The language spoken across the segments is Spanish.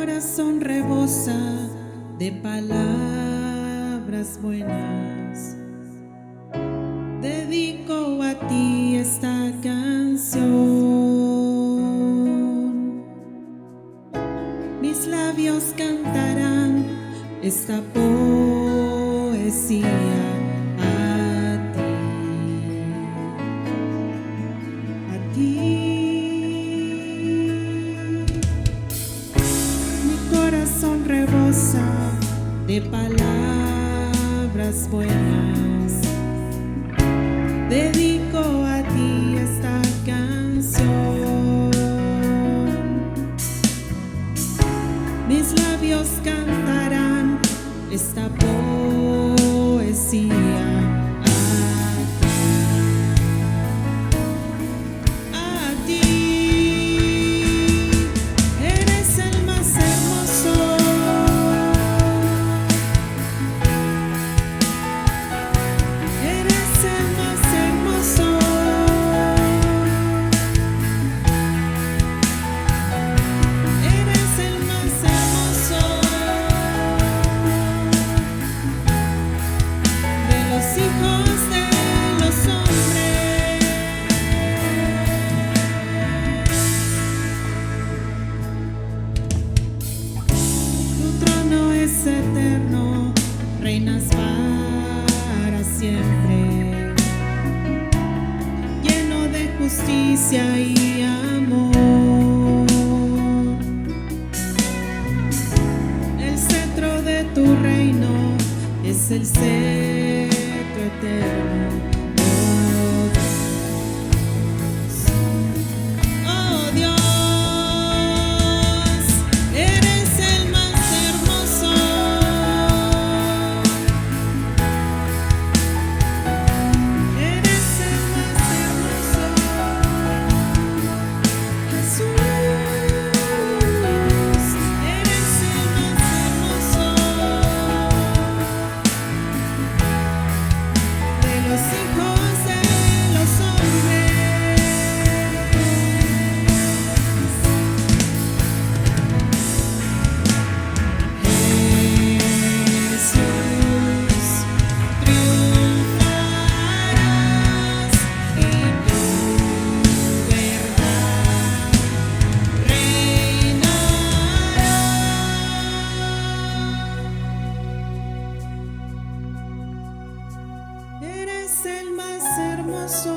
corazón rebosa de palabras buenas. Dedico a ti esta canción. Mis labios cantarán esta poesía a ti. Mi corazón rebosa de palabras buenas. Dedico a ti esta canción. Mis labios cantarán esta poesía a ti. Eres el más hermoso. Eres el más hermoso. Eres el más hermoso de los hijos de los hombres. Tu trono es eterno, reinas para siempre, lleno de justicia y amor. El cetro de tu reino es el cetro eterno. Oh Dios, eres el más hermoso. Eres el más hermoso. Jesús, eres el más hermoso de los hijos de los hombres. Jesús, triunfarás y tu verdad reinará. Eres el más hermoso.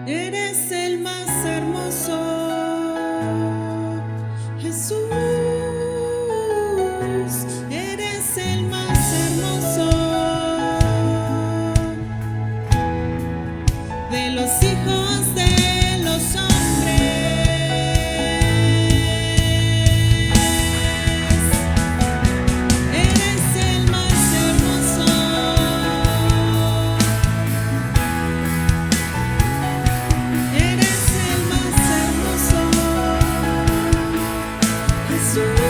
Eres el más hermoso. Jesús, eres el más hermoso de los hijos de los hombres. Eres el más hermoso. Eres el más hermoso. Jesús,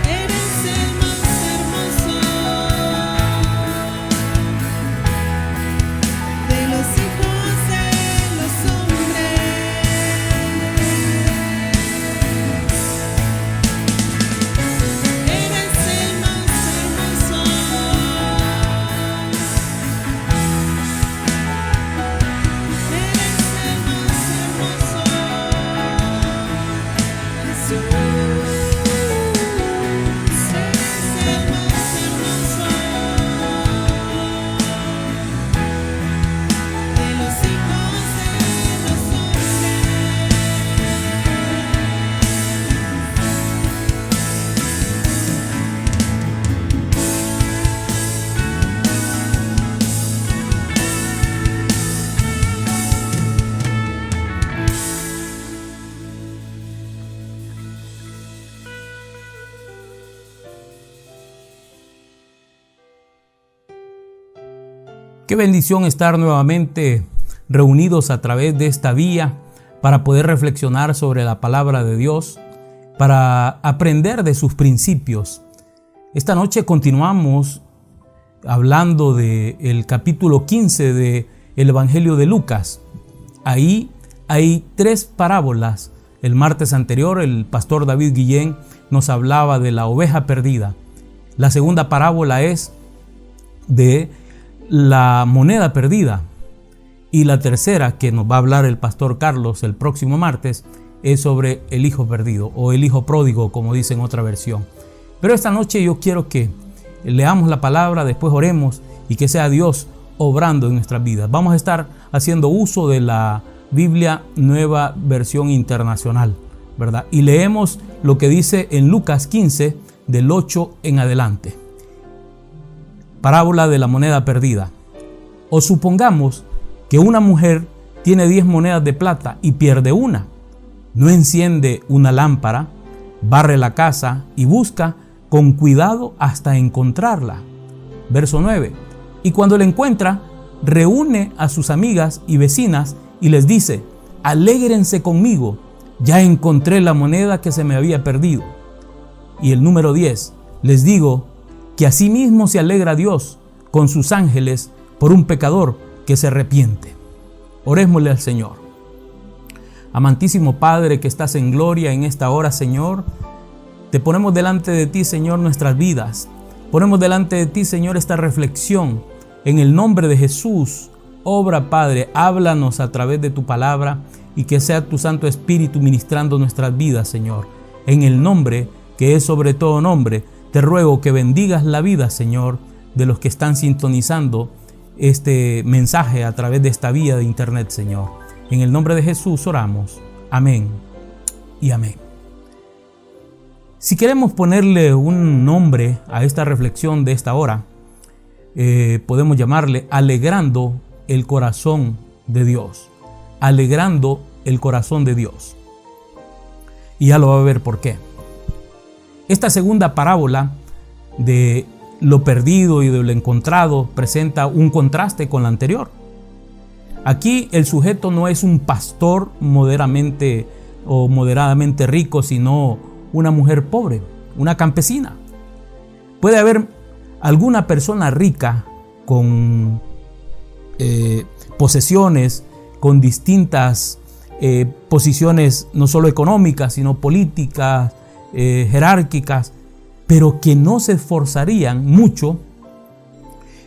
eres el más hermoso de los hijos de los hombres. Eres el más hermoso. Eres el más hermoso. Jesús, eres el más hermoso de los hijos de los hombres. Qué bendición estar nuevamente reunidos a través de esta vía para poder reflexionar sobre la palabra de Dios, para aprender de sus principios. Esta noche continuamos hablando del capítulo 15 del Evangelio de Lucas. Ahí hay 3 parábolas. El martes anterior el pastor David Guillén nos hablaba de la oveja perdida. La segunda parábola es de la moneda perdida. Y la tercera, que nos va a hablar el pastor Carlos el próximo martes, es sobre el hijo perdido o el hijo pródigo, como dice en otra versión. Pero esta noche yo quiero que leamos la palabra, después oremos y que sea Dios obrando en nuestras vidas. Vamos a estar haciendo uso de la Biblia Nueva Versión Internacional, ¿verdad? Y leemos lo que dice en Lucas 15, del 8 en adelante. Parábola de la moneda perdida. O supongamos que una mujer tiene 10 monedas de plata y pierde una. No enciende una lámpara, barre la casa y busca con cuidado hasta encontrarla. Verso 9. Y cuando la encuentra, reúne a sus amigas y vecinas y les dice: alégrense conmigo, ya encontré la moneda que se me había perdido. Y el número 10. Les digo que asimismo se alegra Dios con sus ángeles por un pecador que se arrepiente. Orémosle al Señor. Amantísimo Padre que estás en gloria en esta hora, Señor, te ponemos delante de ti, Señor, nuestras vidas. Ponemos delante de ti, Señor, esta reflexión. En el nombre de Jesús, obra, Padre, háblanos a través de tu palabra y que sea tu Santo Espíritu ministrando nuestras vidas, Señor. En el nombre que es sobre todo nombre, te ruego que bendigas la vida, Señor, de los que están sintonizando este mensaje a través de esta vía de internet, Señor. En el nombre de Jesús oramos. Amén y amén. Si queremos ponerle un nombre a esta reflexión de esta hora, podemos llamarle alegrando el corazón de Dios. Alegrando el corazón de Dios. Y ya lo va a ver por qué. Esta segunda parábola de lo perdido y de lo encontrado presenta un contraste con la anterior. Aquí el sujeto no es un pastor moderadamente rico, sino una mujer pobre, una campesina. Puede haber alguna persona rica con posesiones, con distintas posiciones no solo económicas, sino políticas, jerárquicas, pero que no se esforzarían mucho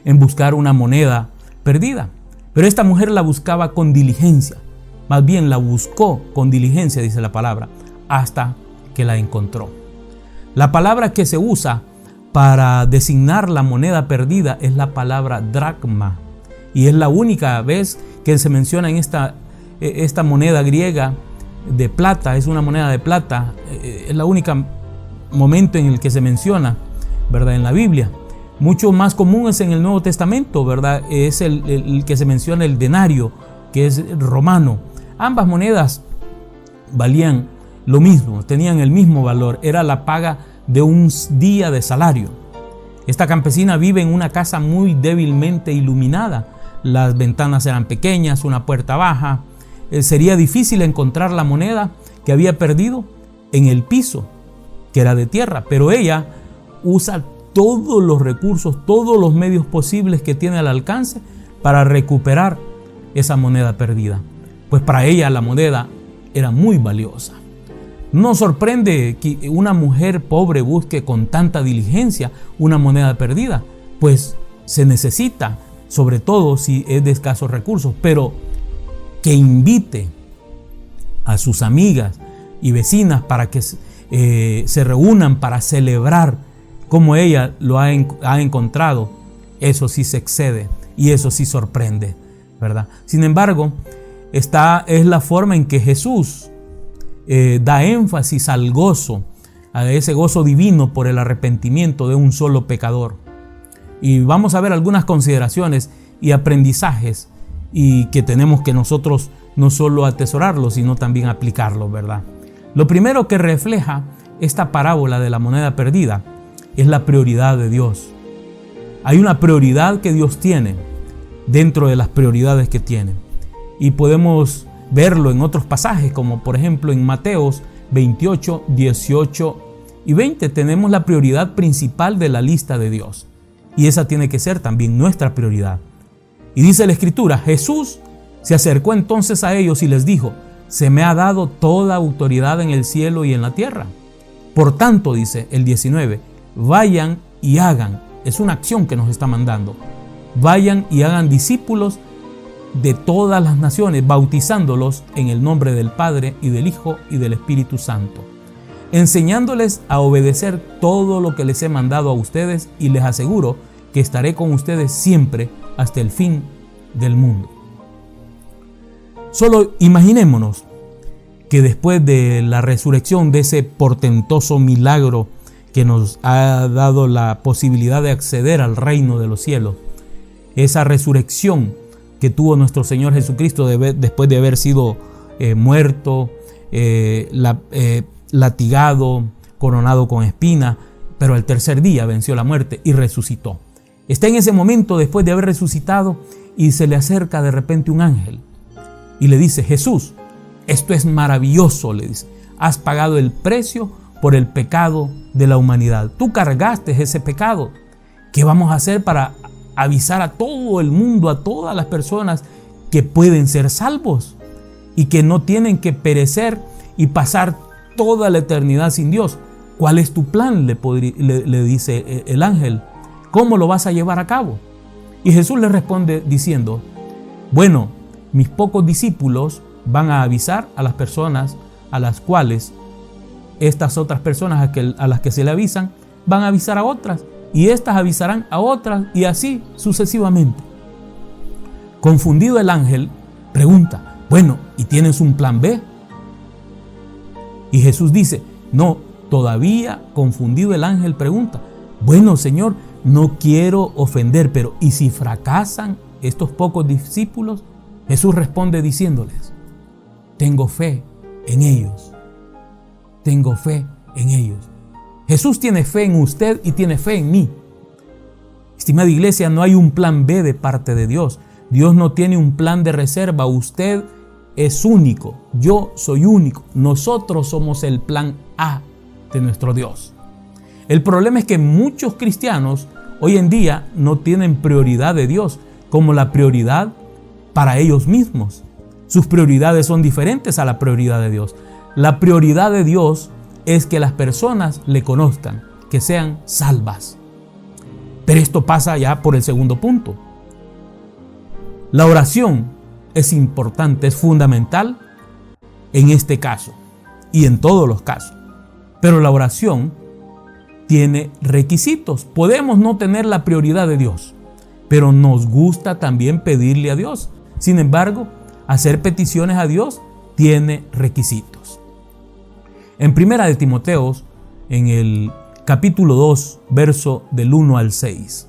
en buscar una moneda perdida. Pero esta mujer la buscaba con diligencia, más bien la buscó con diligencia, dice la palabra, hasta que la encontró. La palabra que se usa para designar la moneda perdida es la palabra dracma, y es la única vez que se menciona en esta moneda griega de plata. Es una moneda de plata, es la única momento en el que se menciona, ¿verdad?, en la Biblia. Mucho más común es en el Nuevo Testamento, ¿verdad? Es el que se menciona el denario, que es romano. Ambas monedas valían lo mismo, tenían el mismo valor, era la paga de un día de salario. Esta campesina vive en una casa muy débilmente iluminada. Las ventanas eran pequeñas, una puerta baja. Sería difícil encontrar la moneda que había perdido en el piso, que era de tierra, pero ella usa todos los recursos, todos los medios posibles que tiene al alcance para recuperar esa moneda perdida. Pues para ella la moneda era muy valiosa. No sorprende que una mujer pobre busque con tanta diligencia una moneda perdida, pues se necesita, sobre todo si es de escasos recursos, pero que invite a sus amigas y vecinas para que se reúnan para celebrar como ella lo ha encontrado, eso sí se excede y eso sí sorprende, ¿verdad? Sin embargo, esta es la forma en que Jesús da énfasis al gozo, a ese gozo divino por el arrepentimiento de un solo pecador. Y vamos a ver algunas consideraciones y aprendizajes y que tenemos que nosotros no solo atesorarlos, sino también aplicarlos, ¿verdad? Lo primero que refleja esta parábola de la moneda perdida es la prioridad de Dios. Hay una prioridad que Dios tiene dentro de las prioridades que tiene. Y podemos verlo en otros pasajes, como por ejemplo en Mateos 28, 18 y 20. Tenemos la prioridad principal de la lista de Dios. Y esa tiene que ser también nuestra prioridad. Y dice la Escritura, Jesús Se acercó entonces a ellos y les dijo: se me ha dado toda autoridad en el cielo y en la tierra. Por tanto, dice el 19, vayan y hagan. Es una acción que nos está mandando. Vayan y hagan discípulos de todas las naciones, bautizándolos en el nombre del Padre y del Hijo y del Espíritu Santo, enseñándoles a obedecer todo lo que les he mandado a ustedes, y les aseguro que estaré con ustedes siempre hasta el fin del mundo. Solo imaginémonos que después de la resurrección, de ese portentoso milagro que nos ha dado la posibilidad de acceder al reino de los cielos, esa resurrección que tuvo nuestro Señor Jesucristo después de haber sido muerto, latigado, coronado con espinas, pero al tercer día venció la muerte y resucitó. Está en ese momento después de haber resucitado y se le acerca de repente un ángel y le dice: Jesús, esto es maravilloso, le dice, has pagado el precio por el pecado de la humanidad. Tú cargaste ese pecado. ¿Qué vamos a hacer para avisar a todo el mundo, a todas las personas que pueden ser salvos y que no tienen que perecer y pasar toda la eternidad sin Dios? ¿Cuál es tu plan?, le dice el ángel. ¿Cómo lo vas a llevar a cabo? Y Jesús le responde diciendo: bueno, mis pocos discípulos van a avisar a las personas a las cuales estas otras personas a las que se le avisan van a avisar a otras, y estas avisarán a otras, y así sucesivamente. Confundido, el ángel pregunta: bueno, ¿y tienes un plan B? Y Jesús dice: no, todavía. Confundido, el ángel pregunta: bueno, Señor, no quiero ofender, pero ¿y si fracasan estos pocos discípulos? Jesús responde diciéndoles: tengo fe en ellos. Tengo fe en ellos. Jesús tiene fe en usted y tiene fe en mí. Estimada iglesia, no hay un plan B de parte de Dios. Dios no tiene un plan de reserva. Usted es único. Yo soy único. Nosotros somos el plan A de nuestro Dios. El problema es que muchos cristianos hoy en día no tienen prioridad de Dios como la prioridad para ellos mismos. Sus prioridades son diferentes a la prioridad de Dios. La prioridad de Dios es que las personas le conozcan, que sean salvas. Pero esto pasa ya por el segundo punto. La oración es importante, es fundamental en este caso y en todos los casos. Pero la oración tiene requisitos. Podemos no tener la prioridad de Dios, pero nos gusta también pedirle a Dios. Sin embargo, hacer peticiones a Dios tiene requisitos. En Primera de Timoteo, en el capítulo 2, verso del 1 al 6,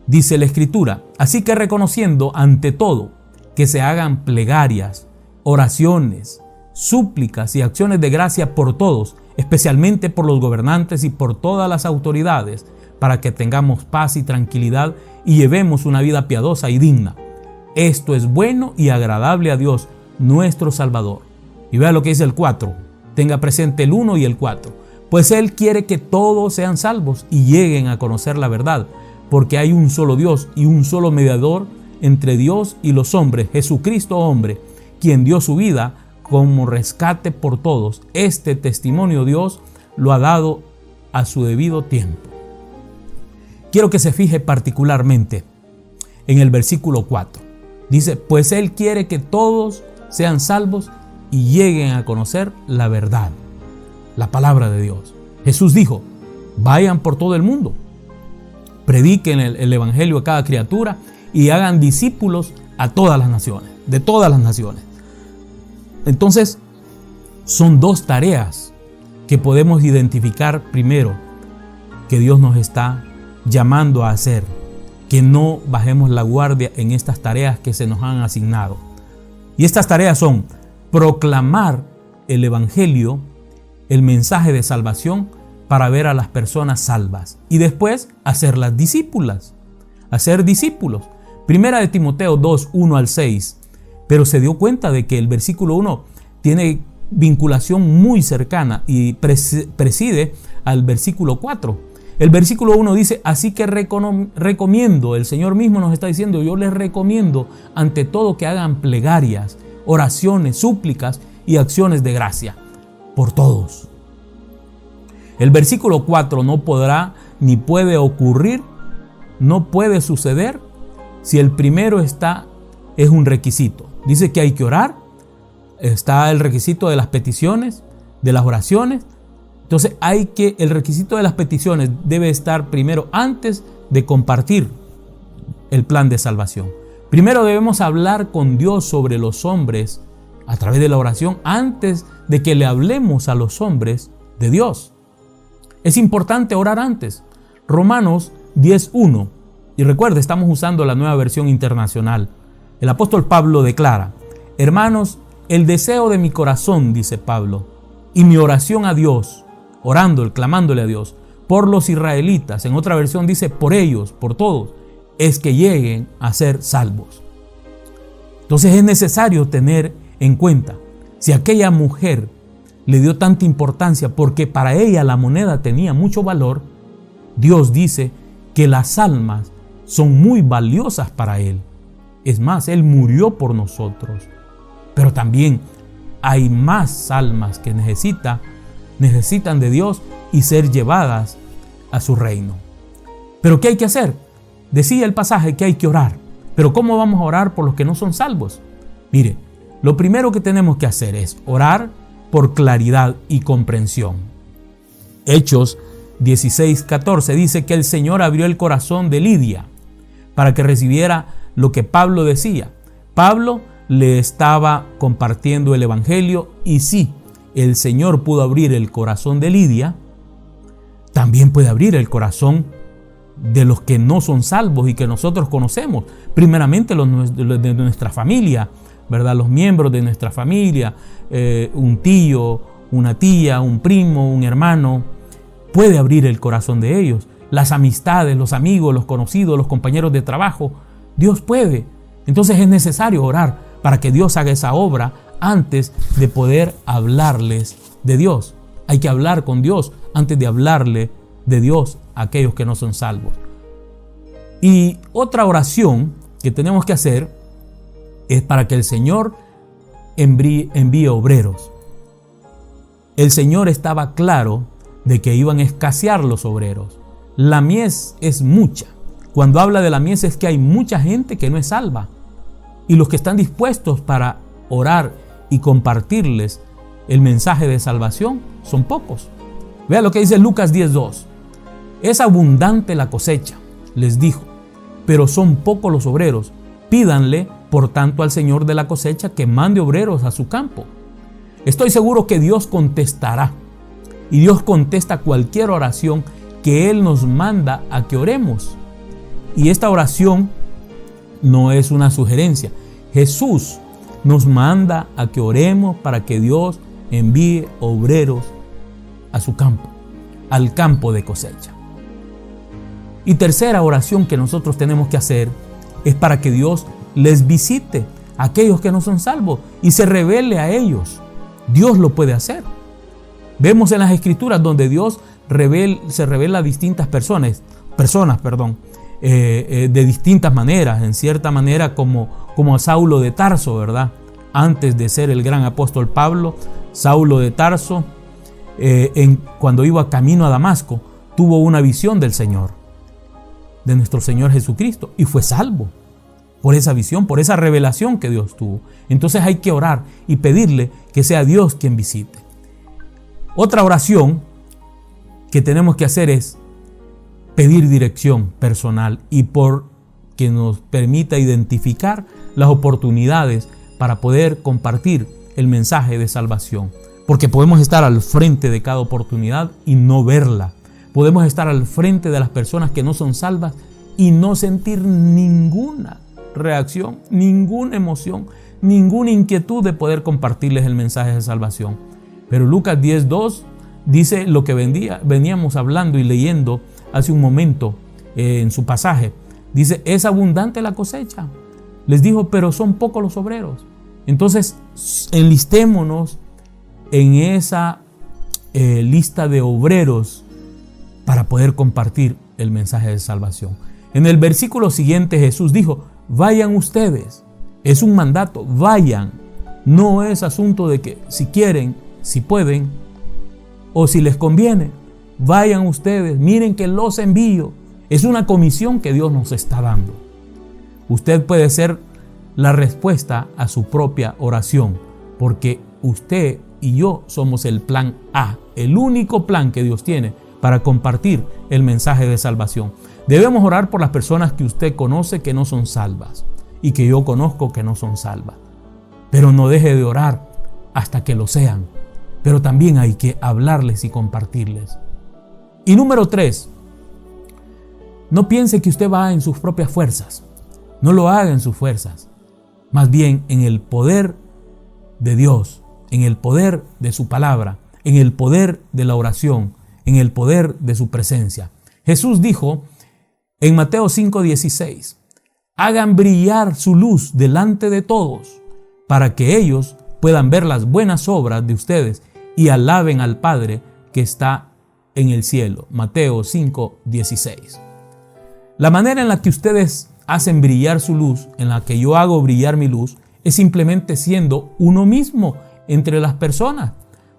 dice la Escritura: así que reconociendo ante todo que se hagan plegarias, oraciones, súplicas y acciones de gracia por todos, especialmente por los gobernantes y por todas las autoridades, para que tengamos paz y tranquilidad y llevemos una vida piadosa y digna. Esto es bueno y agradable a Dios, nuestro Salvador. Y vea lo que dice el 4. Tenga presente el 1 y el 4. Pues Él quiere que todos sean salvos y lleguen a conocer la verdad, porque hay un solo Dios y un solo mediador entre Dios y los hombres, Jesucristo hombre, quien dio su vida como rescate por todos. Este testimonio Dios lo ha dado a su debido tiempo. Quiero que se fije particularmente en el versículo 4. Dice: pues Él quiere que todos sean salvos y lleguen a conocer la verdad, la palabra de Dios. Jesús dijo: vayan por todo el mundo, prediquen el evangelio a cada criatura y hagan discípulos a todas las naciones, de todas las naciones. Entonces, son dos tareas que podemos identificar primero que Dios nos está llamando a hacer, que no bajemos la guardia en estas tareas que se nos han asignado. Y estas tareas son proclamar el evangelio, el mensaje de salvación, para ver a las personas salvas, y después hacerlas discípulas, hacer discípulos. Primera de Timoteo 2, 1 al 6, pero se dio cuenta de que el versículo 1 tiene vinculación muy cercana y preside al versículo 4. El versículo 1 dice, así que recomiendo, el Señor mismo nos está diciendo, yo les recomiendo ante todo que hagan plegarias, oraciones, súplicas y acciones de gracia por todos. El versículo 4, no podrá ni puede ocurrir, no puede suceder si el primero es un requisito. Dice que hay que orar, está el requisito de las peticiones, de las oraciones. Entonces el requisito de las peticiones debe estar primero antes de compartir el plan de salvación. Primero debemos hablar con Dios sobre los hombres a través de la oración antes de que le hablemos a los hombres de Dios. Es importante orar antes. Romanos 10:1. Y recuerde, estamos usando la Nueva Versión Internacional. El apóstol Pablo declara, hermanos, el deseo de mi corazón, dice Pablo, y mi oración a Dios, orando, clamándole a Dios, por los israelitas, en otra versión dice por ellos, por todos, es que lleguen a ser salvos. Entonces es necesario tener en cuenta, si aquella mujer le dio tanta importancia porque para ella la moneda tenía mucho valor, Dios dice que las almas son muy valiosas para Él. Es más, Él murió por nosotros, pero también hay más almas que necesitan de Dios y ser llevadas a su reino. ¿Pero qué hay que hacer? Decía el pasaje que hay que orar. ¿Pero cómo vamos a orar por los que no son salvos? Mire, lo primero que tenemos que hacer es orar por claridad y comprensión. Hechos 16:14 dice que el Señor abrió el corazón de Lidia para que recibiera lo que Pablo decía. Pablo le estaba compartiendo el evangelio y sí, el Señor pudo abrir el corazón de Lidia, también puede abrir el corazón de los que no son salvos y que nosotros conocemos, primeramente los de nuestra familia, ¿verdad? Los miembros de nuestra familia, un tío, una tía, un primo, un hermano, puede abrir el corazón de ellos. Las amistades, los amigos, los conocidos, los compañeros de trabajo, Dios puede. Entonces es necesario orar para que Dios haga esa obra antes de poder hablarles de Dios. Hay que hablar con Dios antes de hablarle de Dios a aquellos que no son salvos. Y otra oración que tenemos que hacer es para que el Señor envíe obreros. El Señor estaba claro de que iban a escasear los obreros. La mies es mucha. Cuando habla de la mies es que hay mucha gente que no es salva. Y los que están dispuestos para orar y compartirles el mensaje de salvación son pocos. Vea lo que dice Lucas 10:2. Es abundante la cosecha, les dijo, pero son pocos los obreros. Pídanle, por tanto, al Señor de la cosecha que mande obreros a su campo. Estoy seguro que Dios contestará. Y Dios contesta cualquier oración que Él nos manda a que oremos. Y esta oración no es una sugerencia. Jesús nos manda a que oremos para que Dios envíe obreros a su campo, al campo de cosecha. Y tercera oración que nosotros tenemos que hacer es para que Dios les visite a aquellos que no son salvos y se revele a ellos. Dios lo puede hacer. Vemos en las Escrituras donde Dios se revela a distintas personas, de distintas maneras, en cierta manera como a Saulo de Tarso, ¿verdad? Antes de ser el gran apóstol Pablo, Saulo de Tarso, cuando iba camino a Damasco, tuvo una visión del Señor, de nuestro Señor Jesucristo, y fue salvo por esa visión, por esa revelación que Dios tuvo. Entonces hay que orar y pedirle que sea Dios quien visite. Otra oración que tenemos que hacer es pedir dirección personal y por que nos permita identificar las oportunidades para poder compartir el mensaje de salvación. Porque podemos estar al frente de cada oportunidad y no verla. Podemos estar al frente de las personas que no son salvas y no sentir ninguna reacción, ninguna emoción, ninguna inquietud de poder compartirles el mensaje de salvación. Pero Lucas 10:2 dice lo que veníamos hablando y leyendo hace un momento en su pasaje. Dice, es abundante la cosecha. Les dijo, pero son pocos los obreros. Entonces, enlistémonos en esa lista de obreros para poder compartir el mensaje de salvación. En el versículo siguiente Jesús dijo, vayan ustedes. Es un mandato, vayan. No es asunto de que si quieren, si pueden o si les conviene. Vayan ustedes, miren que los envío. Es una comisión que Dios nos está dando. Usted puede ser la respuesta a su propia oración, porque usted y yo somos el plan A, el único plan que Dios tiene para compartir el mensaje de salvación. Debemos orar por las personas que usted conoce que no son salvas y que yo conozco que no son salvas. Pero no deje de orar hasta que lo sean. Pero también hay que hablarles y compartirles. Y número 3, no piense que usted va en sus propias fuerzas. No lo haga en sus fuerzas. Más bien en el poder de Dios, en el poder de su palabra, en el poder de la oración, en el poder de su presencia. Jesús dijo en Mateo 5:16, hagan brillar su luz delante de todos, para que ellos puedan ver las buenas obras de ustedes y alaben al Padre que está en el cielo. Mateo 5:16. La manera en la que ustedes hacen brillar su luz, en la que yo hago brillar mi luz, es simplemente siendo uno mismo entre las personas,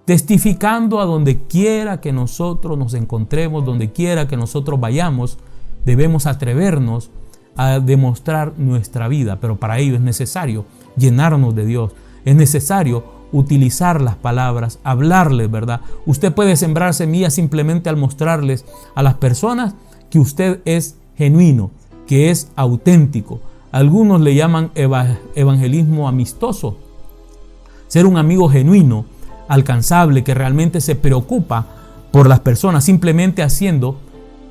testificando a donde quiera que nosotros nos encontremos, donde quiera que nosotros vayamos. Debemos atrevernos a demostrar nuestra vida, pero para ello es necesario llenarnos de Dios, es necesario utilizar las palabras, hablarles, ¿verdad? Usted puede sembrar semillas simplemente al mostrarles a las personas que usted es genuino, que es auténtico. Algunos le llaman evangelismo amistoso. Ser un amigo genuino, alcanzable, que realmente se preocupa por las personas, simplemente haciendo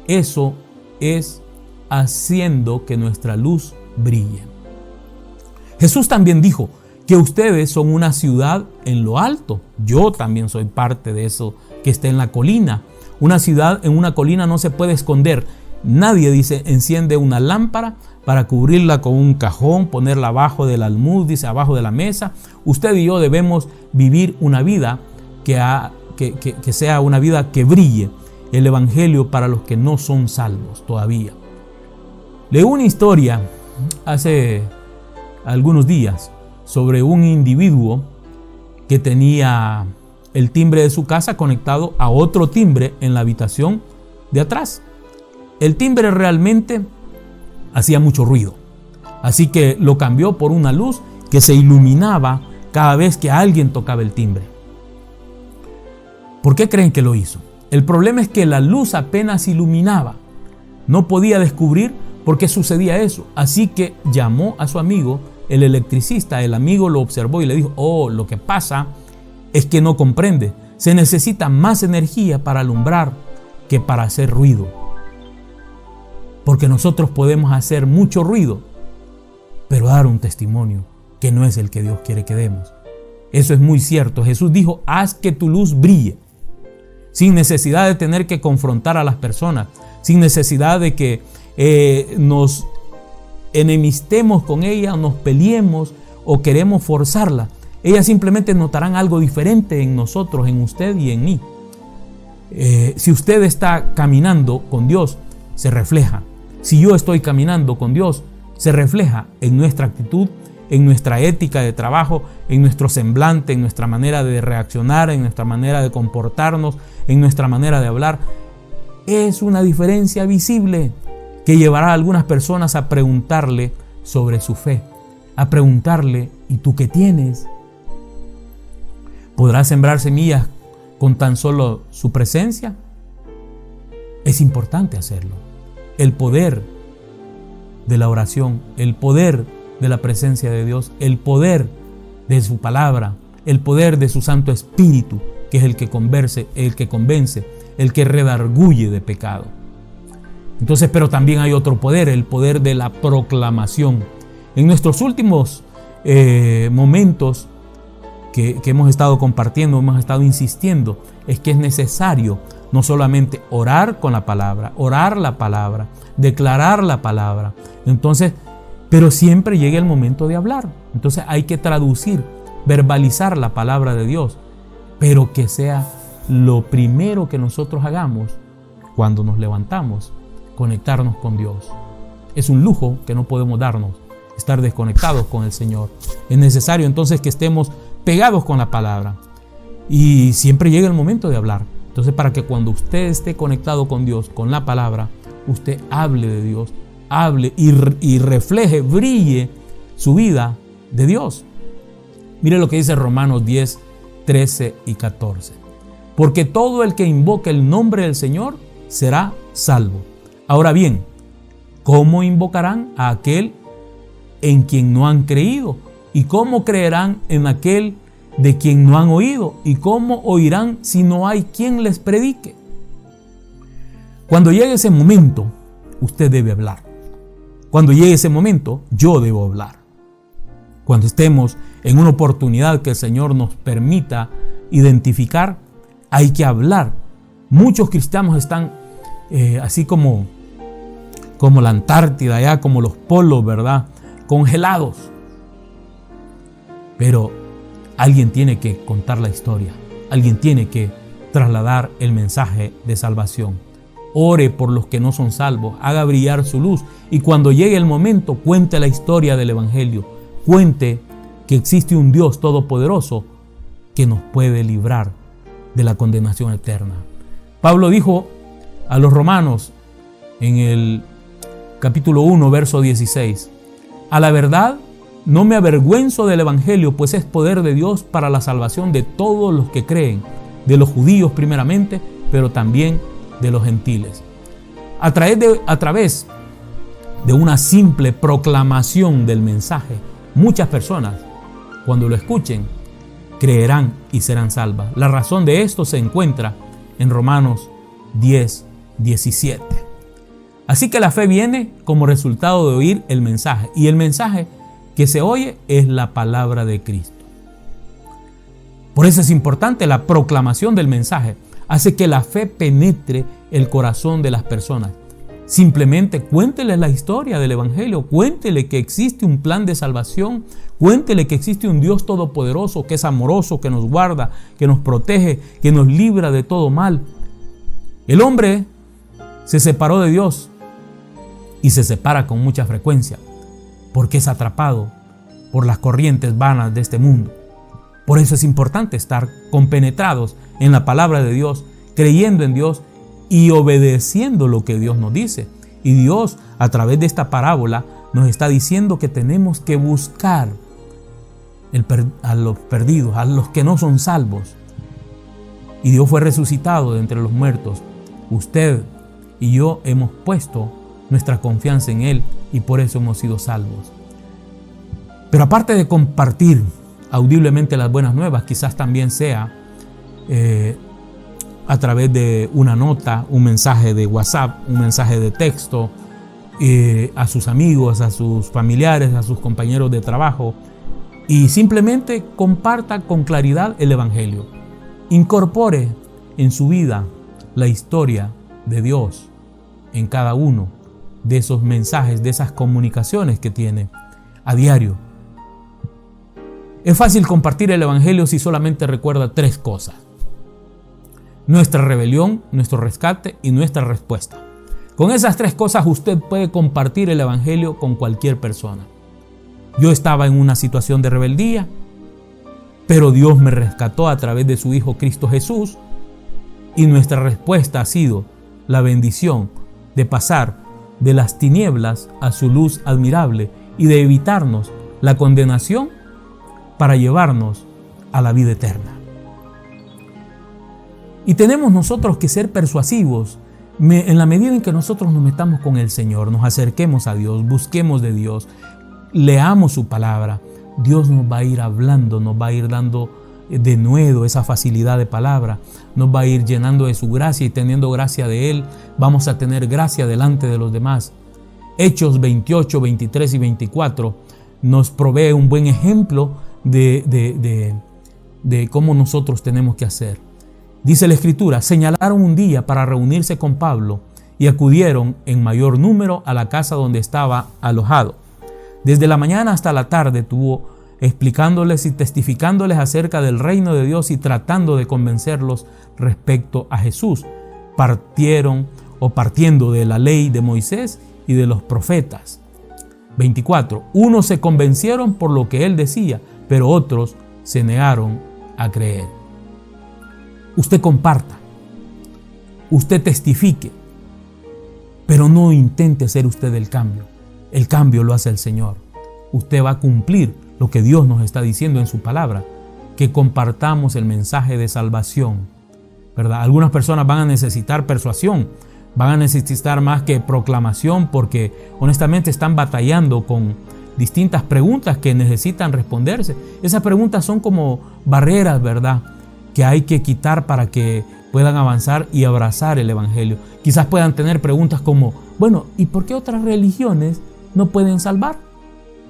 eso es haciendo que nuestra luz brille. Jesús también dijo que ustedes son una ciudad en lo alto. Yo también soy parte de eso que está en la colina. Una ciudad en una colina no se puede esconder. Nadie dice enciende una lámpara para cubrirla con un cajón, ponerla abajo del almud, dice abajo de la mesa. Usted y yo debemos vivir una vida que sea una vida que brille el evangelio para los que no son salvos todavía. Leí una historia hace algunos días sobre un individuo que tenía el timbre de su casa conectado a otro timbre en la habitación de atrás. El timbre realmente hacía mucho ruido, así que lo cambió por una luz que se iluminaba cada vez que alguien tocaba el timbre. ¿Por qué creen que lo hizo? El problema es que la luz apenas iluminaba. No podía descubrir por qué sucedía eso, así que llamó a su amigo, el electricista. El amigo lo observó y le dijo, lo que pasa es que no comprende. Se necesita más energía para alumbrar que para hacer ruido. Porque nosotros podemos hacer mucho ruido, pero dar un testimonio que no es el que Dios quiere que demos. Eso es muy cierto. Jesús dijo, haz que tu luz brille, sin necesidad de tener que confrontar a las personas, sin necesidad de que nos enemistemos con ella, nos peleemos o queremos forzarla. Ellas simplemente notarán algo diferente en nosotros, en usted y en mí. Si usted está caminando con Dios, se refleja. Si yo estoy caminando con Dios, se refleja en nuestra actitud, en nuestra ética de trabajo, en nuestro semblante, en nuestra manera de reaccionar, en nuestra manera de comportarnos, en nuestra manera de hablar. Es una diferencia visible que llevará a algunas personas a preguntarle sobre su fe, a preguntarle, ¿y tú qué tienes? ¿Podrás sembrar semillas con tan solo su presencia? Es importante hacerlo. El poder de la oración, el poder de la presencia de Dios, el poder de su palabra, el poder de su Santo Espíritu, que es el que convence, el que redarguye de pecado. Entonces, pero también hay otro poder, el poder de la proclamación. En nuestros últimos momentos que hemos estado compartiendo, hemos estado insistiendo, es que es necesario no solamente orar con la palabra, orar la palabra, declarar la palabra. Entonces, pero siempre llega el momento de hablar. Entonces hay que traducir, verbalizar la palabra de Dios, pero que sea lo primero que nosotros hagamos cuando nos levantamos, conectarnos con Dios. Es un lujo que no podemos darnos, estar desconectados con el Señor. Es necesario entonces que estemos pegados con la palabra. Y siempre llega el momento de hablar. Entonces, para que cuando usted esté conectado con Dios, con la palabra, usted hable de Dios, hable y refleje, brille su vida de Dios. Mire lo que dice Romanos 10, 13 y 14. Porque todo el que invoque el nombre del Señor será salvo. Ahora bien, ¿cómo invocarán a aquel en quien no han creído? ¿Y cómo creerán en aquel de quien no han oído? ¿Y cómo oirán si no hay quien les predique? Cuando llegue ese momento, usted debe hablar. Cuando llegue ese momento, yo debo hablar. Cuando estemos en una oportunidad que el Señor nos permita identificar, hay que hablar. Muchos cristianos están así como la Antártida, allá como los polos, ¿verdad? Congelados. Pero alguien tiene que contar la historia. Alguien tiene que trasladar el mensaje de salvación. Ore por los que no son salvos, haga brillar su luz y cuando llegue el momento cuente la historia del Evangelio. Cuente que existe un Dios todopoderoso que nos puede librar de la condenación eterna. Pablo dijo a los romanos en el capítulo 1, verso 16: a la verdad no me avergüenzo del Evangelio, pues es poder de Dios para la salvación de todos los que creen, de los judíos primeramente, pero también de los gentiles. A través de una simple proclamación del mensaje, muchas personas, cuando lo escuchen, creerán y serán salvas. La razón de esto se encuentra en Romanos 10, 17. Así que la fe viene como resultado de oír el mensaje, y el mensaje que se oye es la palabra de Cristo. Por eso es importante la proclamación del mensaje. Hace que la fe penetre el corazón de las personas. Simplemente cuéntele la historia del Evangelio, cuéntele que existe un plan de salvación, cuéntele que existe un Dios todopoderoso, que es amoroso, que nos guarda, que nos protege, que nos libra de todo mal. El hombre se separó de Dios y se separa con mucha frecuencia porque es atrapado por las corrientes vanas de este mundo. Por eso es importante estar compenetrados en la palabra de Dios, creyendo en Dios y obedeciendo lo que Dios nos dice. Y Dios, a través de esta parábola, nos está diciendo que tenemos que buscar a los perdidos, a los que no son salvos. Y Dios fue resucitado de entre los muertos. Usted y yo hemos puesto nuestra confianza en Él y por eso hemos sido salvos. Pero aparte de compartir audiblemente las buenas nuevas, quizás también sea a través de una nota, un mensaje de WhatsApp, un mensaje de texto a sus amigos, a sus familiares, a sus compañeros de trabajo, y simplemente comparta con claridad el Evangelio. Incorpore en su vida la historia de Dios en cada uno de esos mensajes, de esas comunicaciones que tiene a diario. Es fácil compartir el Evangelio si solamente recuerda 3 cosas: nuestra rebelión, nuestro rescate y nuestra respuesta. Con esas 3 cosas usted puede compartir el Evangelio con cualquier persona. Yo estaba en una situación de rebeldía, pero Dios me rescató a través de su Hijo Cristo Jesús, y nuestra respuesta ha sido la bendición de pasar de las tinieblas a su luz admirable y de evitarnos la condenación para llevarnos a la vida eterna. Y tenemos nosotros que ser persuasivos en la medida en que nosotros nos metamos con el Señor, nos acerquemos a Dios, busquemos de Dios, leamos su palabra. Dios nos va a ir hablando, nos va a ir dando de nuevo esa facilidad de palabra, nos va a ir llenando de su gracia, y teniendo gracia de Él, vamos a tener gracia delante de los demás. Hechos 28, 23 y 24 nos provee un buen ejemplo de cómo nosotros tenemos que hacer. Dice la Escritura: señalaron un día para reunirse con Pablo y acudieron en mayor número a la casa donde estaba alojado. Desde la mañana hasta la tarde estuvo explicándoles y testificándoles acerca del reino de Dios y tratando de convencerlos respecto a Jesús. Partieron o partiendo de la ley de Moisés y de los profetas. 24. Unos se convencieron por lo que él decía, pero otros se negaron a creer. Usted comparta, usted testifique, pero no intente ser usted el cambio. El cambio lo hace el Señor. Usted va a cumplir lo que Dios nos está diciendo en su palabra, que compartamos el mensaje de salvación, ¿verdad? Algunas personas van a necesitar persuasión, van a necesitar más que proclamación, porque honestamente están batallando con distintas preguntas que necesitan responderse. Esas preguntas son como barreras, ¿verdad?, que hay que quitar para que puedan avanzar y abrazar el Evangelio. Quizás puedan tener preguntas como, bueno, ¿y por qué otras religiones no pueden salvar?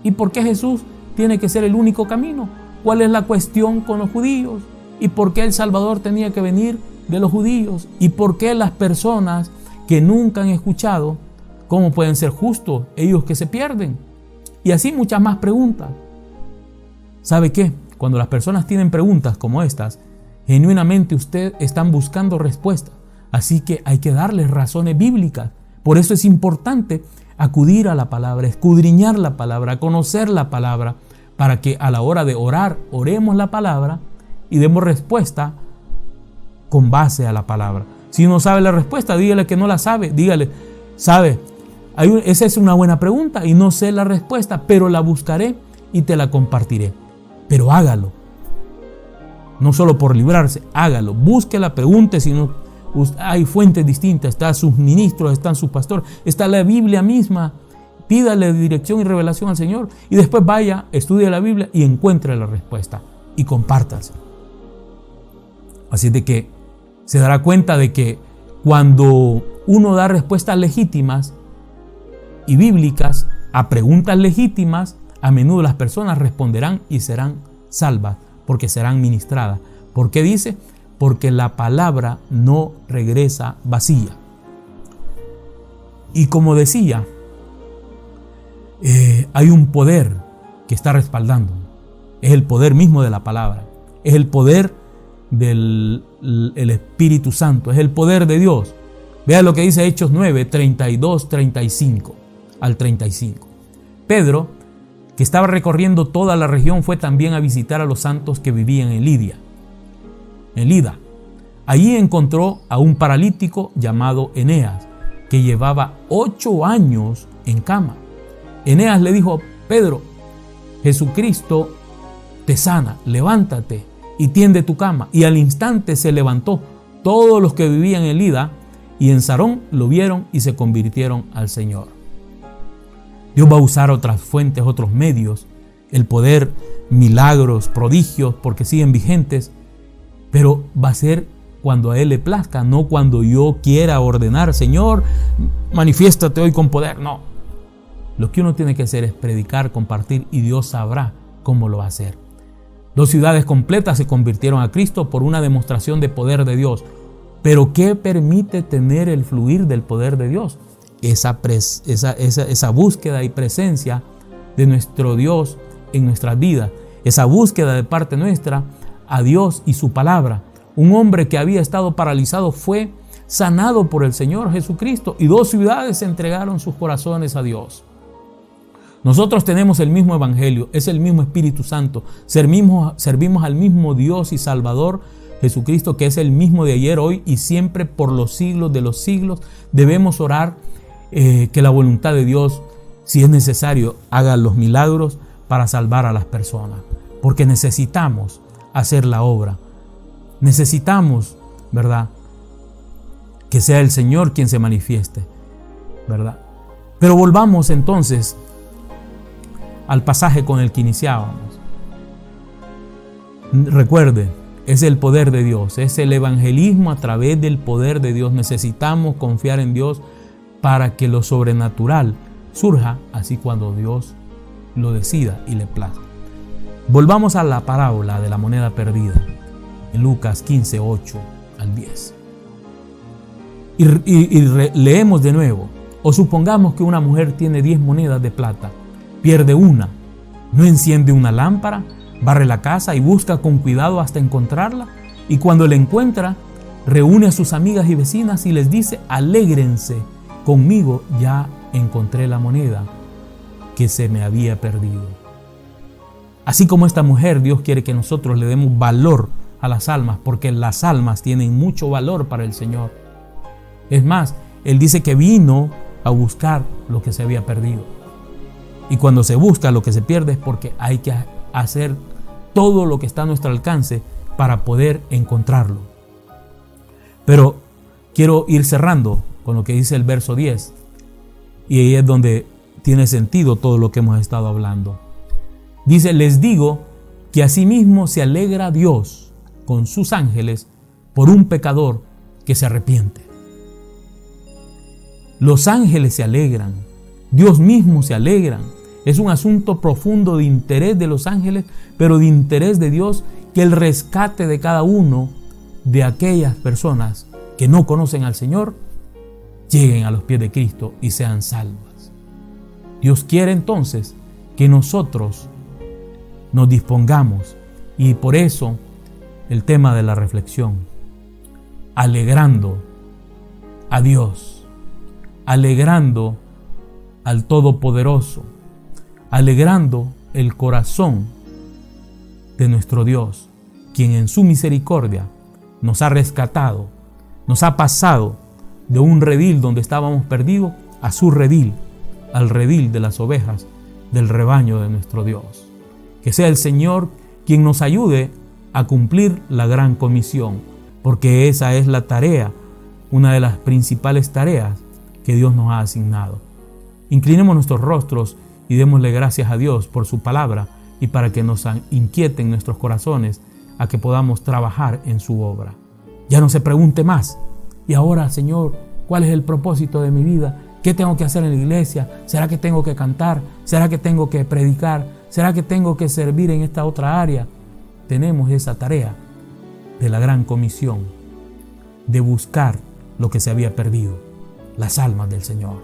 ¿Y por qué Jesús tiene que ser el único camino? ¿Cuál es la cuestión con los judíos? ¿Y por qué el Salvador tenía que venir de los judíos? ¿Y por qué las personas que nunca han escuchado, cómo pueden ser justos ellos que se pierden? Y así muchas más preguntas. ¿Sabe qué? Cuando las personas tienen preguntas como estas, genuinamente ustedes están buscando respuestas. Así que hay que darles razones bíblicas. Por eso es importante acudir a la palabra, escudriñar la palabra, conocer la palabra, para que a la hora de orar, oremos la palabra y demos respuesta con base a la palabra. Si no sabe la respuesta, dígale que no la sabe. Dígale, ¿sabe? Esa es una buena pregunta y no sé la respuesta, pero la buscaré y te la compartiré. Pero hágalo. No solo por librarse, hágalo. Búsquela, pregunte si no. Hay fuentes distintas, están sus ministros, están sus pastores, está la Biblia misma. Pídale dirección y revelación al Señor y después vaya, estudie la Biblia y encuentre la respuesta y compártanse. Así de que se dará cuenta de que cuando uno da respuestas legítimas y bíblicas a preguntas legítimas, a menudo las personas responderán y serán salvas porque serán ministradas. ¿Por qué dice? Porque la palabra no regresa vacía. Y como decía, hay un poder que está respaldando. Es el poder mismo de la palabra. Es el poder del Espíritu Santo. Es el poder de Dios. Vea lo que dice Hechos 9, 32, 35 al 35. Pedro, que estaba recorriendo toda la región, fue también a visitar a los santos que vivían en Lida. Allí encontró a un paralítico llamado Eneas, que llevaba 8 años en cama. Eneas le dijo: Pedro, Jesucristo te sana, levántate y tiende tu cama. Y al instante se levantó. Todos los que vivían en Lida y en Sarón lo vieron y se convirtieron al Señor. Dios va a usar otras fuentes, otros medios, el poder, milagros, prodigios, porque siguen vigentes, pero va a ser cuando a Él le plazca, no cuando yo quiera ordenar: Señor, manifiéstate hoy con poder. No. Lo que uno tiene que hacer es predicar, compartir, y Dios sabrá cómo lo va a hacer. 2 ciudades completas se convirtieron a Cristo por una demostración de poder de Dios. Pero ¿qué permite tener el fluir del poder de Dios? Esa búsqueda y presencia de nuestro Dios en nuestras vidas. Esa búsqueda de parte nuestra a Dios y su palabra. Un hombre que había estado paralizado fue sanado por el Señor Jesucristo y 2 ciudades entregaron sus corazones a Dios. Nosotros tenemos el mismo Evangelio, es el mismo Espíritu Santo, servimos al mismo Dios y Salvador Jesucristo, que es el mismo de ayer, hoy y siempre, por los siglos de los siglos. Debemos orar que la voluntad de Dios, si es necesario, haga los milagros para salvar a las personas, porque necesitamos hacer la obra. Necesitamos, ¿verdad?, que sea el Señor quien se manifieste, ¿verdad? Pero volvamos entonces al pasaje con el que iniciábamos. Recuerde, es el poder de Dios, es el evangelismo a través del poder de Dios. Necesitamos confiar en Dios para que lo sobrenatural surja, así cuando Dios lo decida y le plazca. Volvamos a la parábola de la moneda perdida, en Lucas 15, 8 al 10. Y leemos de nuevo: o supongamos que una mujer tiene 10 monedas de plata, pierde una, ¿no enciende una lámpara, barre la casa y busca con cuidado hasta encontrarla? Y cuando la encuentra, reúne a sus amigas y vecinas y les dice: alégrense conmigo, ya encontré la moneda que se me había perdido. Así como esta mujer, Dios quiere que nosotros le demos valor a las almas, porque las almas tienen mucho valor para el Señor. Es más, Él dice que vino a buscar lo que se había perdido. Y cuando se busca lo que se pierde es porque hay que hacer todo lo que está a nuestro alcance para poder encontrarlo. Pero quiero ir cerrando con lo que dice el verso 10. Y ahí es donde tiene sentido todo lo que hemos estado hablando. Dice: les digo que asimismo se alegra Dios con sus ángeles por un pecador que se arrepiente. Los ángeles se alegran, Dios mismo se alegra. Es un asunto profundo de interés de los ángeles, pero de interés de Dios, que el rescate de cada uno de aquellas personas que no conocen al Señor lleguen a los pies de Cristo y sean salvas. Dios quiere entonces que nosotros nos dispongamos, y por eso el tema de la reflexión: alegrando a Dios, alegrando al Todopoderoso, alegrando el corazón de nuestro Dios, quien en su misericordia nos ha rescatado, nos ha pasado de un redil donde estábamos perdidos a su redil, al redil de las ovejas del rebaño de nuestro Dios. Que sea el Señor quien nos ayude a cumplir la gran comisión, porque esa es la tarea, una de las principales tareas que Dios nos ha asignado. Inclinemos nuestros rostros y démosle gracias a Dios por su palabra y para que nos inquieten nuestros corazones a que podamos trabajar en su obra. Ya no se pregunte más: y ahora, Señor, ¿cuál es el propósito de mi vida? ¿Qué tengo que hacer en la iglesia? ¿Será que tengo que cantar? ¿Será que tengo que predicar? ¿Será que tengo que servir en esta otra área? Tenemos esa tarea de la gran comisión, de buscar lo que se había perdido, las almas del Señor.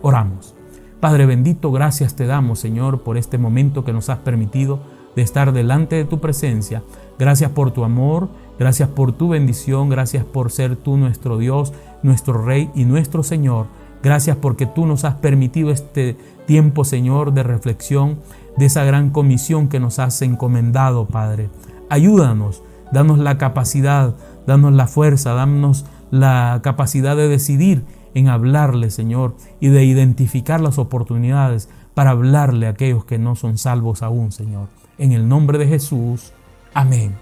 Oramos. Padre bendito, gracias te damos, Señor, por este momento que nos has permitido de estar delante de tu presencia. Gracias por tu amor, gracias por tu bendición, gracias por ser tú nuestro Dios, nuestro Rey y nuestro Señor. Gracias porque tú nos has permitido este tiempo, Señor, de reflexión, de esa gran comisión que nos has encomendado, Padre. Ayúdanos, danos la capacidad, danos la fuerza, danos la capacidad de decidir en hablarle, Señor, y de identificar las oportunidades para hablarle a aquellos que no son salvos aún, Señor. En el nombre de Jesús, amén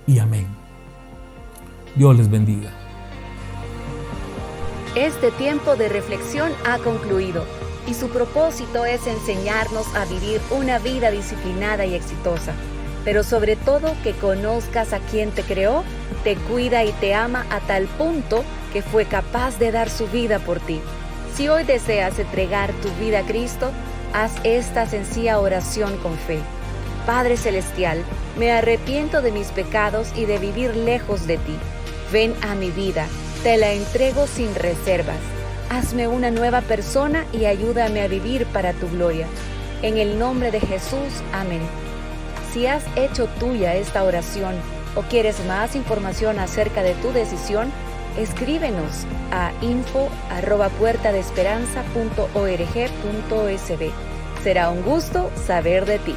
y amén. Dios les bendiga. Este tiempo de reflexión ha concluido y su propósito es enseñarnos a vivir una vida disciplinada y exitosa, pero sobre todo que conozcas a quien te creó, te cuida y te ama a tal punto que fue capaz de dar su vida por ti. Si hoy deseas entregar tu vida a Cristo, haz esta sencilla oración con fe. Padre Celestial, me arrepiento de mis pecados y de vivir lejos de ti. Ven a mi vida, te la entrego sin reservas. Hazme una nueva persona y ayúdame a vivir para tu gloria. En el nombre de Jesús, amén. Si has hecho tuya esta oración o quieres más información acerca de tu decisión, escríbenos a info@puertadesperanza.org.sb. Será un gusto saber de ti.